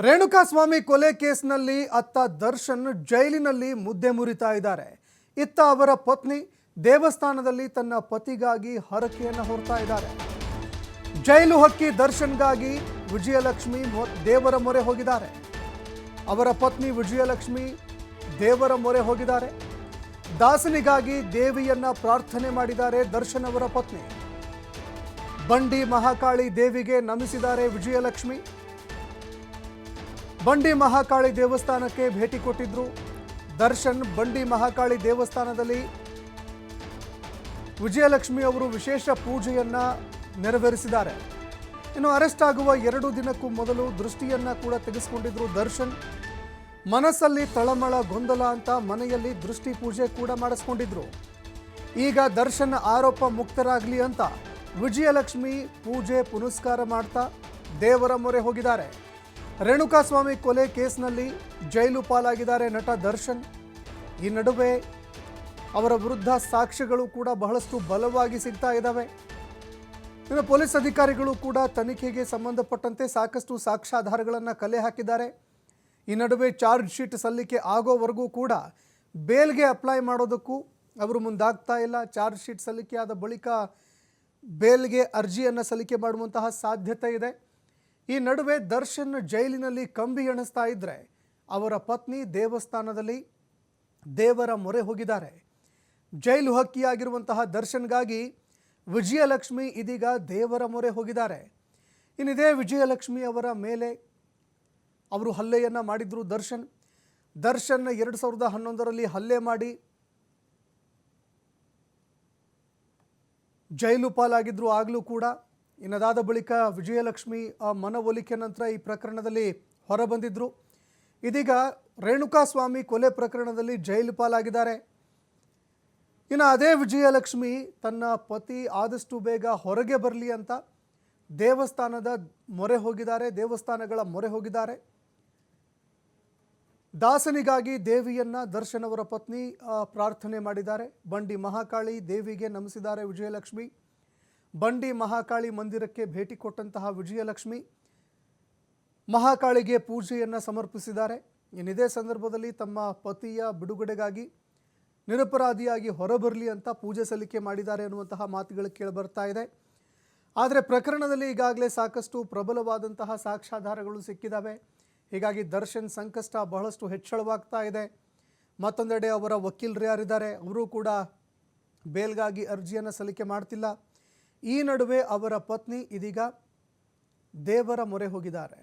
ರೇಣುಕಾಸ್ವಾಮಿ ಕೊಲೆ ಕೇಸ್ನಲ್ಲಿ ಅತ್ತ ದರ್ಶನ್ ಜೈಲಿನಲ್ಲಿ ಮುದ್ದೆ ಮುರಿತಾ ಇದ್ದಾರೆ. ಇತ್ತ ಅವರ ಪತ್ನಿ ದೇವಸ್ಥಾನದಲ್ಲಿ ತನ್ನ ಪತಿಗಾಗಿ ಹರಕೆಯನ್ನು ಹೊರತಾ ಇದ್ದಾರೆ. ಜೈಲು ಹಕ್ಕಿ ದರ್ಶನ್ಗಾಗಿ ವಿಜಯಲಕ್ಷ್ಮಿ ದೇವರ ಮೊರೆ ಹೋಗಿದ್ದಾರೆ. ಅವರ ಪತ್ನಿ ವಿಜಯಲಕ್ಷ್ಮಿ ದೇವರ ಮೊರೆ ಹೋಗಿದ್ದಾರೆ. ದಾಸನಿಗಾಗಿ ದೇವಿಯನ್ನ ಪ್ರಾರ್ಥನೆ ಮಾಡಿದ್ದಾರೆ ದರ್ಶನ್ ಅವರ ಪತ್ನಿ. ಬಂಡಿ ಮಹಾಕಾಳಿ ದೇವಿಗೆ ನಮಿಸಿದ್ದಾರೆ ವಿಜಯಲಕ್ಷ್ಮಿ. ಬಂಡಿ ಮಹಾಕಾಳಿ ದೇವಸ್ಥಾನಕ್ಕೆ ಭೇಟಿ ಕೊಟ್ಟಿದ್ರು ದರ್ಶನ್. ಬಂಡಿ ಮಹಾಕಾಳಿ ದೇವಸ್ಥಾನದಲ್ಲಿ ವಿಜಯಲಕ್ಷ್ಮಿ ಅವರು ವಿಶೇಷ ಪೂಜೆಯನ್ನ ನೆರವೇರಿಸಿದ್ದಾರೆ. ಇನ್ನು ಅರೆಸ್ಟ್ ಆಗುವ 2 ದಿನಕ್ಕೂ ಮೊದಲು ದೃಷ್ಟಿಯನ್ನ ಕೂಡ ತೆಗೆಸಿಕೊಂಡಿದ್ರು ದರ್ಶನ್. ಮನಸ್ಸಲ್ಲಿ ತಳಮಳ ಗೊಂದಲ ಅಂತ ಮನೆಯಲ್ಲಿ ದೃಷ್ಟಿ ಪೂಜೆ ಕೂಡ ಮಾಡಿಸ್ಕೊಂಡಿದ್ರು. ಈಗ ದರ್ಶನ್ ಆರೋಪ ಮುಕ್ತರಾಗಲಿ ಅಂತ ವಿಜಯಲಕ್ಷ್ಮಿ ಪೂಜೆ ಪುನಸ್ಕಾರ ಮಾಡ್ತಾ ದೇವರ ಮೊರೆ ಹೋಗಿದ್ದಾರೆ. ರೇಣುಕಾಸ್ವಾಮಿ ಕೊಲೆ ಕೇಸ್ನಲ್ಲಿ ಜೈಲು ಪಾಲಾಗಿದ್ದಾರೆ ನಟ ದರ್ಶನ್. ಈ ನಡುವೆ ಅವರ ವಿರುದ್ಧ ಸಾಕ್ಷ್ಯಗಳು ಕೂಡ ಬಹಳಷ್ಟು ಬಲವಾಗಿ ಸಿಗ್ತಾ ಇದ್ದಾವೆ. ಇನ್ನು ಪೊಲೀಸ್ ಅಧಿಕಾರಿಗಳು ಕೂಡ ತನಿಖೆಗೆ ಸಂಬಂಧಪಟ್ಟಂತೆ ಸಾಕಷ್ಟು ಸಾಕ್ಷ್ಯಾಧಾರಗಳನ್ನು ಕಲೆ ಹಾಕಿದ್ದಾರೆ. ಈ ನಡುವೆ ಚಾರ್ಜ್ ಶೀಟ್ ಸಲ್ಲಿಕೆ ಆಗೋವರೆಗೂ ಕೂಡ ಬೇಲ್ಗೆ ಅಪ್ಲೈ ಮಾಡೋದಕ್ಕೂ ಅವರು ಮುಂದಾಗ್ತಾ ಇಲ್ಲ. ಚಾರ್ಜ್ ಶೀಟ್ ಸಲ್ಲಿಕೆ ಆದ ಬಳಿಕ ಬೇಲ್ಗೆ ಅರ್ಜಿಯನ್ನು ಸಲ್ಲಿಕೆ ಮಾಡುವಂತಹ ಸಾಧ್ಯತೆ ಇದೆ. ಈ ನಡುವೆ ದರ್ಶನ್ ಜೈಲಿನಲ್ಲಿ ಕಂಬಿ ಎಣಿಸ್ತಾ ಇದ್ದರೆ ಅವರ ಪತ್ನಿ ದೇವಸ್ಥಾನದಲ್ಲಿ ದೇವರ ಮೊರೆ ಹೋಗಿದ್ದಾರೆ. ಜೈಲು ಹಕ್ಕಿಯಾಗಿರುವಂತಹ ದರ್ಶನ್ಗಾಗಿ ವಿಜಯಲಕ್ಷ್ಮಿ ಇದೀಗ ದೇವರ ಮೊರೆ ಹೋಗಿದ್ದಾರೆ. ಇನ್ನಿದೇ ವಿಜಯಲಕ್ಷ್ಮಿ ಅವರ ಮೇಲೆ ಅವರು ಹಲ್ಲೆಯನ್ನು ಮಾಡಿದ್ರು ದರ್ಶನ್ 2011ರಲ್ಲಿ ಹಲ್ಲೆ ಮಾಡಿ ಜೈಲು ಪಾಲಾಗಿದ್ರು. ಆಗಲೂ ಕೂಡ ಇನ್ನದಾದ ಬಳಿಕ ವಿಜಯಲಕ್ಷ್ಮಿ ಮನವೊಲಿಕೆ ನಂತರ ಈ ಪ್ರಕರಣದಲ್ಲಿ ಹೊರಬಂದಿದ್ರು. ಇದೀಗ ರೇಣುಕಾಸ್ವಾಮಿ ಕೊಲೆ ಪ್ರಕರಣದಲ್ಲಿ ಜೈಲು ಪಾಲಾಗಿದ್ದಾರೆ. ಇನ್ನು ಅದೇ ವಿಜಯಲಕ್ಷ್ಮಿ ತನ್ನ ಪತಿ ಆದಷ್ಟು ಬೇಗ ಹೊರಗೆ ಬರಲಿ ಅಂತ ದೇವಸ್ಥಾನದ ಮೊರೆ ಹೋಗಿದ್ದಾರೆ. ದೇವಸ್ಥಾನಗಳ ಮೊರೆ ಹೋಗಿದ್ದಾರೆ. ದಾಸನಿಗಾಗಿ ದೇವಿಯನ್ನ ದರ್ಶನ್ ಅವರ ಪತ್ನಿ ಪ್ರಾರ್ಥನೆ ಮಾಡಿದ್ದಾರೆ. ಬಂಡಿ ಮಹಾಕಾಳಿ ದೇವಿಗೆ ನಮಿಸಿದ್ದಾರೆ ವಿಜಯಲಕ್ಷ್ಮಿ. ಬಂಡಿ ಮಹಾಕಾಳಿ ಮಂದಿರಕ್ಕೆ ಭೇಟಿ ಕೊಟ್ಟಂತಹ ವಿಜಯಲಕ್ಷ್ಮಿ ಮಹಾಕಾಳಿಗೆ ಪೂಜೆಯನ್ನು ಸಮರ್ಪಿಸಿದ್ದಾರೆ. ಇದೇ ಸಂದರ್ಭದಲ್ಲಿ ತಮ್ಮ ಪತಿಯ ಬಿಡುಗಡೆಗಾಗಿ ನಿರಪರಾಧಿಯಾಗಿ ಹೊರಬರಲಿ ಅಂತ ಪೂಜೆ ಸಲ್ಲಿಕೆ ಮಾಡಿದ್ದಾರೆ ಅನ್ನುವಂತಹ ಮಾತುಗಳು ಕೇಳಿಬರ್ತಾ ಇದೆ. ಆದರೆ ಪ್ರಕರಣದಲ್ಲಿ ಈಗಾಗಲೇ ಸಾಕಷ್ಟು ಪ್ರಬಲವಾದಂತಹ ಸಾಕ್ಷ್ಯಾಧಾರಗಳು ಸಿಕ್ಕಿದ್ದಾವೆ. ಹೀಗಾಗಿ ದರ್ಶನ್ ಸಂಕಷ್ಟ ಬಹಳಷ್ಟು ಹೆಚ್ಚಳವಾಗ್ತಾ ಇದೆ. ಮತ್ತೊಂದೆಡೆ ಅವರ ವಕೀಲರು ಯಾರಿದ್ದಾರೆ ಅವರು ಕೂಡ ಬೇಲ್ಗಾಗಿ ಅರ್ಜಿಯನ್ನು ಸಲ್ಲಿಕೆ ಮಾಡ್ತಿಲ್ಲ. ಈ ನಡುವೆ ಅವರ ಪತ್ನಿ ಇದೀಗ ದೇವರ ಮೊರೆ ಹೋಗಿದ್ದಾರೆ.